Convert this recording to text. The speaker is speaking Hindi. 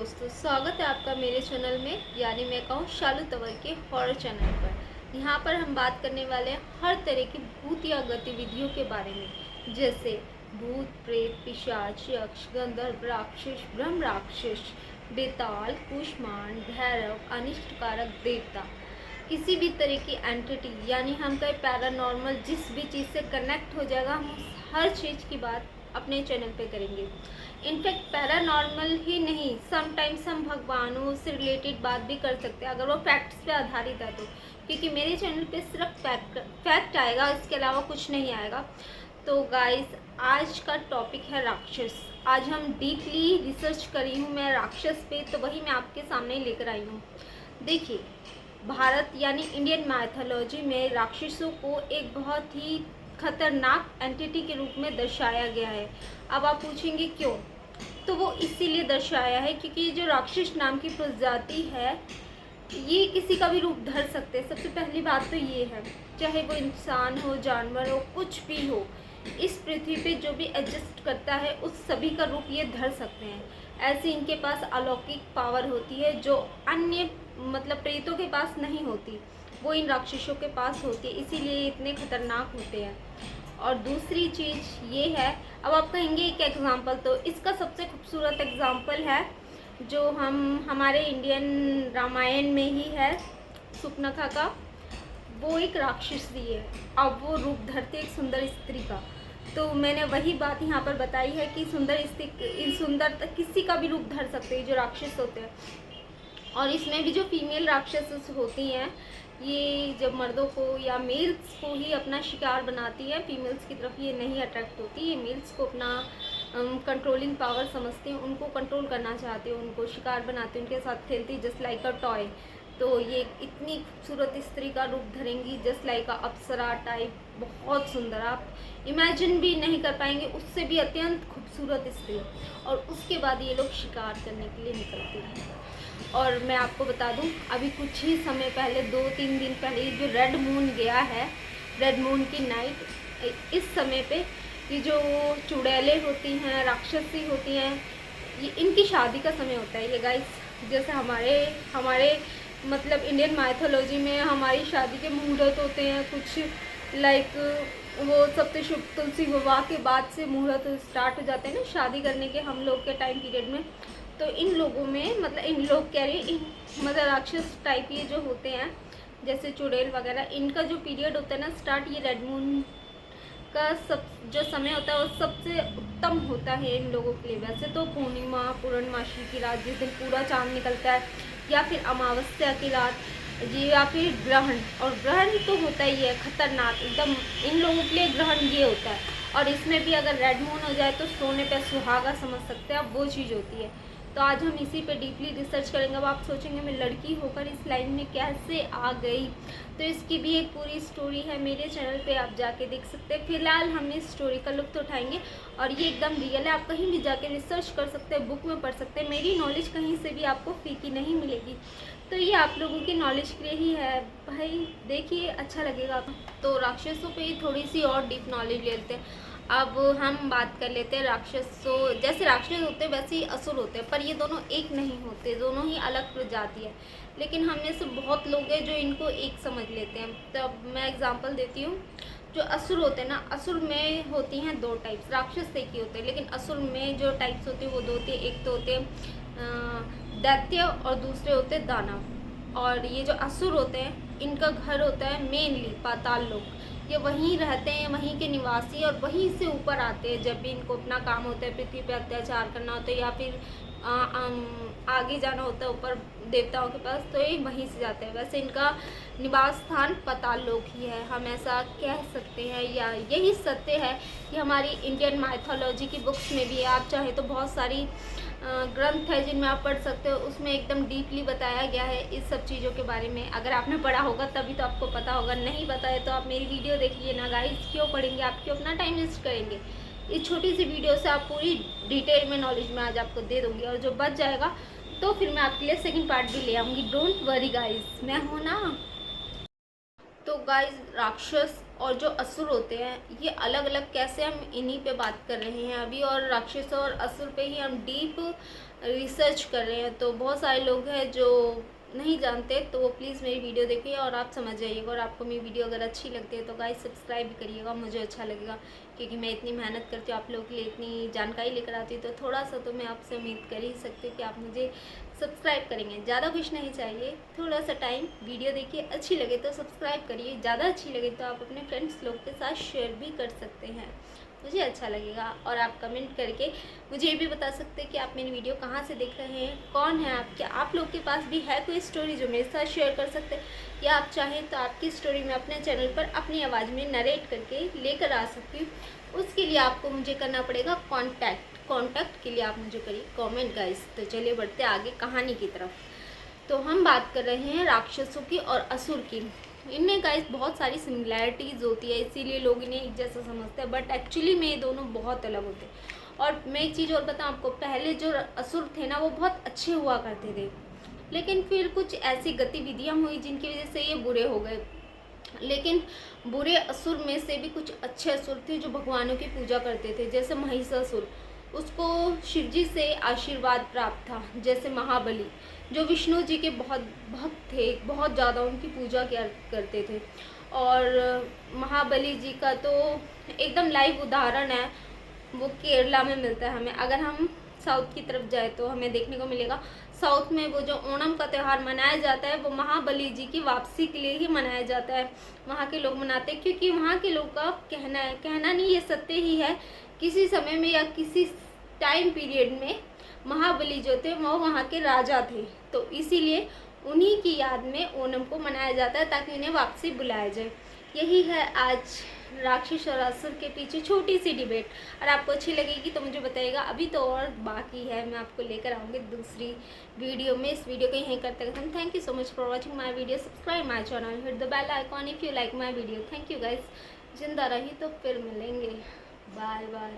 दोस्तों, स्वागत है आपका मेरे चैनल में, यानी मैं कहूँ शालू तंवर के हॉरर चैनल पर। यहाँ पर हम बात करने वाले हैं हर तरह की भूत या गतिविधियों के बारे में, जैसे भूत, प्रेत, पिशाच, यक्ष, गंधर्व, राक्षस, ब्रह्म राक्षस, बेताल, कुष्मांड, भैरव, अनिष्टकारक देवता, किसी भी तरह की एंटिटी, यानी हम कहीं पैरानॉर्मल जिस भी चीज़ से कनेक्ट हो जाएगा, हम हर चीज़ की बात अपने चैनल पे करेंगे। इनफैक्ट पैरानॉर्मल ही नहीं, समटाइम्स हम भगवानों से रिलेटेड बात भी कर सकते हैं अगर वो फैक्ट्स पे आधारित है तो, क्योंकि मेरे चैनल पे सिर्फ फैक्ट आएगा, इसके अलावा कुछ नहीं आएगा। तो गाइस, आज का टॉपिक है राक्षस। आज हम डीपली रिसर्च करी हूँ मैं राक्षस पे, तो वही मैं आपके सामने लेकर आई हूँ। देखिए, भारत यानी इंडियन माइथोलॉजी में राक्षसों को एक बहुत ही खतरनाक एंटिटी के रूप में दर्शाया गया है। अब आप पूछेंगे क्यों? तो वो इसीलिए दर्शाया है क्योंकि जो राक्षस नाम की प्रजाति है, ये किसी का भी रूप धर सकते हैं। सबसे पहली बात तो ये है, चाहे वो इंसान हो, जानवर हो, कुछ भी हो, इस पृथ्वी पे जो भी एग्जिस्ट करता है उस सभी का रूप ये धर सकते हैं। ऐसी इनके पास अलौकिक पावर होती है जो अन्य मतलब प्रेतों के पास नहीं होती, वो इन राक्षसों के पास होती है, इसीलिए इतने खतरनाक होते हैं। और दूसरी चीज़ ये है, अब आप कहेंगे एक एग्ज़ाम्पल, तो इसका सबसे खूबसूरत एग्ज़ाम्पल है जो हमारे इंडियन रामायण में ही है, सुपनखा का। वो एक राक्षसी है, अब वो रूप धरती एक सुंदर स्त्री का। तो मैंने वही बात यहाँ पर बताई है कि सुंदर किसी का भी रूप धर सकते हैं जो राक्षस होते हैं। और इसमें भी जो फीमेल राक्षस होती हैं, ये जब मर्दों को या मेल्स को ही अपना शिकार बनाती है, फीमेल्स की तरफ ये नहीं अट्रैक्ट होती। ये मेल्स को अपना कंट्रोलिंग पावर समझती हैं, उनको कंट्रोल करना चाहती हैं, उनको शिकार बनाती हैं, उनके साथ खेलती जस्ट लाइक अ टॉय। तो ये इतनी खूबसूरत स्त्री का रूप धरेंगी जस्ट लाइक अ अप्सरा टाइप, बहुत सुंदर, आप इमेजिन भी नहीं कर पाएंगे, उससे भी अत्यंत खूबसूरत स्त्री। और उसके बाद ये लोग शिकार करने के लिए निकलते हैं। और मैं आपको बता दूं, अभी कुछ ही समय पहले, 2-3 दिन पहले, जो रेड मून गया है, रेड मून की नाइट, इस समय पे ये जो चुड़ैलें होती हैं, राक्षसी होती हैं, ये इनकी शादी का समय होता है ये गाइस। जैसे हमारे मतलब इंडियन माइथोलॉजी में हमारी शादी के मुहूर्त होते हैं कुछ लाइक, वो सप्त शुभ तुलसी विवाह के बाद से मुहूर्त स्टार्ट हो जाते हैं ना शादी करने के, हम लोग के टाइम पीरियड में। तो इन लोगों में मतलब इन लोग कह रही, मतलब राक्षस टाइप ये जो होते हैं जैसे चुड़ैल वगैरह, इनका जो पीरियड होता है ना स्टार्ट, ये रेड मून का सब जो समय होता है वो सबसे उत्तम होता है इन लोगों के लिए। वैसे तो पूर्णमासी की रात, जिस दिन पूरा चांद निकलता है, या फिर अमावस्या की रात जी, या फिर ग्रहण, और ग्रहण तो होता ही है खतरनाक एकदम, इन लोगों के लिए ग्रहण ये होता है। और इसमें भी अगर रेड मून हो जाए तो सोने पे सुहागा समझ सकते हैं आप, वो चीज़ होती है। तो आज हम इसी पे डीपली रिसर्च करेंगे। अब आप सोचेंगे मैं लड़की होकर इस लाइन में कैसे आ गई, तो इसकी भी एक पूरी स्टोरी है, मेरे चैनल पे आप जाके देख सकते हैं। फिलहाल हम इस स्टोरी का लुत्फ उठाएंगे और ये एकदम रियल है, आप कहीं भी जाके रिसर्च कर सकते हैं, बुक में पढ़ सकते हैं। मेरी नॉलेज कहीं से भी आपको फीकी नहीं मिलेगी, तो ये आप लोगों की नॉलेज के लिए ही है भाई, देखिए अच्छा लगेगा। तो राक्षसों पे थोड़ी सी और डीप नॉलेज ले लेते हैं। अब हम बात कर लेते हैं राक्षसों, जैसे राक्षस होते हैं वैसे ही असुर होते हैं, पर ये दोनों एक नहीं होते, दोनों ही अलग प्रजाति है। लेकिन हम में से बहुत लोग हैं जो इनको एक समझ लेते हैं। तो अब मैं एग्जांपल देती हूँ। जो असुर होते हैं ना, असुर में होती हैं 2 टाइप्स, राक्षस एक ही होते हैं, लेकिन असुर में जो टाइप्स होती है वो 2 होती है। एक तो होते हैं दैत्य और दूसरे होते हैं दानव। और ये जो असुर होते हैं, इनका घर होता है मेनली पाताल लोक, ये वहीं रहते हैं, वहीं के निवासी, और वहीं से ऊपर आते हैं जब भी इनको अपना काम होता है, पृथ्वी पे अत्याचार करना होता है या फिर आगे जाना होता है ऊपर देवताओं के पास, तो ये वहीं से जाते हैं। वैसे इनका निवास स्थान पाताल लोक ही है, हम ऐसा कह सकते हैं, या यही सत्य है कि हमारी इंडियन माइथोलॉजी की बुक्स में भी है। आप चाहे तो बहुत सारी ग्रंथ है जिनमें आप पढ़ सकते हो, उसमें एकदम डीपली बताया गया है इस सब चीज़ों के बारे में। अगर आपने पढ़ा होगा तभी तो आपको पता होगा, नहीं बताए तो आप मेरी वीडियो देखिए ना गाइस, क्यों पढ़ेंगे, आप क्यों अपना टाइम वेस्ट करेंगे। इस छोटी सी वीडियो से आप पूरी डिटेल में नॉलेज में आज आपको दे दूँगी, और जो बच जाएगा तो फिर मैं आपके लिए सेकंड पार्ट भी ले आऊँगी, डोंट वरी गाइस, मैं हूँ ना। तो गाइस, राक्षस और जो असुर होते हैं ये अलग अलग कैसे, हम इन्हीं पे बात कर रहे हैं अभी, और राक्षस और असुर पे ही हम डीप रिसर्च कर रहे हैं। तो बहुत सारे लोग हैं जो नहीं जानते, तो वो प्लीज़ मेरी वीडियो देखिए और आप समझ जाइएगा। और आपको मेरी वीडियो अगर अच्छी लगती है तो गाइस सब्सक्राइब भी करिएगा, मुझे अच्छा लगेगा, क्योंकि मैं इतनी मेहनत करती हूँ आप लोगों के लिए, इतनी जानकारी लेकर आती हूँ, तो थोड़ा सा तो मैं आपसे उम्मीद कर ही सकती हूँ कि आप मुझे सब्सक्राइब करेंगे। ज़्यादा कुछ नहीं चाहिए, थोड़ा सा टाइम, वीडियो देखिए, अच्छी लगे तो सब्सक्राइब करिए, ज़्यादा अच्छी लगे तो आप अपने फ्रेंड्स लोग के साथ शेयर भी कर सकते हैं, मुझे अच्छा लगेगा। और आप कमेंट करके मुझे ये भी बता सकते हैं कि आप मेरी वीडियो कहाँ से देख रहे हैं, कौन है आप, क्या आप लोग के पास भी है कोई स्टोरी जो मेरे साथ शेयर कर सकते हैं, या आप चाहें तो आपकी स्टोरी मैं अपने चैनल पर अपनी आवाज़ में नरेट करके लेकर आ सकती हूँ। उसके लिए आपको मुझे करना पड़ेगा कॉन्टैक्ट के लिए आप मुझे करिए कॉमेंट गाइस। तो चलिए बढ़ते आगे कहानी की तरफ। तो हम बात कर रहे हैं राक्षसों की और असुर की। इनमें गाइस बहुत सारी सिमिलैरिटीज़ होती है, इसीलिए लोग इन्हें एक जैसा समझते हैं, बट एक्चुअली में ये दोनों बहुत अलग होते हैं। और मैं एक चीज़ और बताऊँ आपको, पहले जो असुर थे ना वो बहुत अच्छे हुआ करते थे, लेकिन फिर कुछ ऐसी गतिविधियाँ हुई जिनकी वजह से ये बुरे हो गए। लेकिन बुरे असुर में से भी कुछ अच्छे असुर थे जो भगवानों की पूजा करते थे, जैसे महिषासुर, उसको शिवजी से आशीर्वाद प्राप्त था। जैसे महाबली जो विष्णु जी के बहुत भक्त थे, बहुत ज़्यादा उनकी पूजा किया करते थे। और महाबली जी का तो एकदम लाइव उदाहरण है, वो केरला में मिलता है हमें। अगर हम साउथ की तरफ जाए तो हमें देखने को मिलेगा, साउथ में वो जो ओणम का त्यौहार मनाया जाता है वो महाबली जी की वापसी के लिए ही मनाया जाता है। वहाँ के लोग मनाते हैं क्योंकि वहाँ के लोग का कहना है, कहना नहीं ये सत्य ही है, किसी समय में या किसी टाइम पीरियड में महाबली जो थे वो वहाँ के राजा थे, तो इसीलिए उन्हीं की याद में ओणम को मनाया जाता है ताकि उन्हें वापसी बुलाया जाए। यही है आज राक्षस और असुर के पीछे छोटी सी डिबेट। और आपको अच्छी लगेगी तो मुझे बताइएगा, अभी तो और बाकी है, मैं आपको लेकर आऊँगी दूसरी वीडियो में। इस वीडियो को यहीं करते खत्म। Thank you so much for watching my video, subscribe my channel, hit the bell icon if you like my video. Thank you guys, जिंदा रही तो फिर मिलेंगे, बाय बाय।